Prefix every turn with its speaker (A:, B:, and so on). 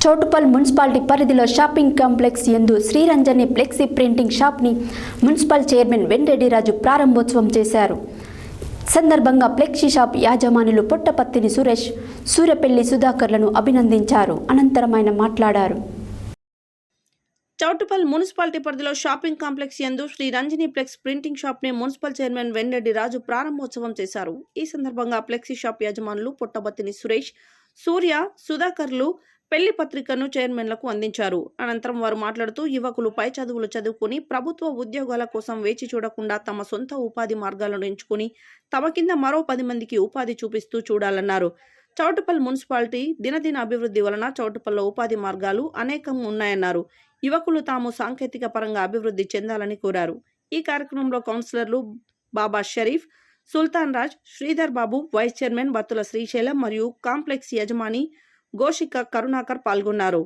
A: Choutuppal municipality పరిధిలో shopping complex యందు Sriranjani flexi printing షాప్ని మున్సిపల్ చైర్మన్ వెంరెడ్డి రాజు ప్రారంభోత్సవం చేశారు. సందర్భంగా ఫ్లెక్సీ షాప్ యాజమానులు పొట్టపత్తిని సురేష్, సూర్యపెల్లి సుధాకర్లను అభినందించారు. అనంతరం ఆయన మాట్లాడారు.
B: చౌటుప్పల్ మున్సిపాలిటీ పరిధిలో షాపింగ్ కాంప్లెక్స్ యందు Shri Ranjani flex printing shop ని మున్సిపల్ చైర్మన్ వెంరెడ్డి రాజు ప్రారంభోత్సవం చేశారు. ఈ సందర్భంగా ఫ్లెక్సీ షాప్ యాజమానులు పొట్టబత్తిని సురేష్, సూర్య, సుధాకర్లు పెళ్లి పత్రికను చైర్మన్లకు అందించారు. అనంతరం వారు మాట్లాడుతూ యువకులు పై చదువులు చదువుకుని ప్రభుత్వ ఉద్యోగాల కోసం వేచి చూడకుండా తమ సొంత ఉపాధి మార్గాలను ఎంచుకుని తమ కింద మరో 10 మందికి ఉపాధి చూపిస్తూ చూడాలన్నారు. చౌటుప్పల్ మున్సిపాలిటీ దినదిన అభివృద్ధి వలన చౌటుప్పల్లో ఉపాధి మార్గాలు అనేకం ఉన్నాయన్నారు. యువకులు తాము సాంకేతిక పరంగా అభివృద్ధి చెందాలని కోరారు. ఈ కార్యక్రమంలో కౌన్సిలర్లు బాబా షరీఫ్, సుల్తాన్ రాజ్, శ్రీధర్ బాబు, వైస్ చైర్మన్ బత్తుల శ్రీశైలం మరియు కాంప్లెక్స్ యజమాని గోషిక కరుణాకర్ పాల్గొన్నారు.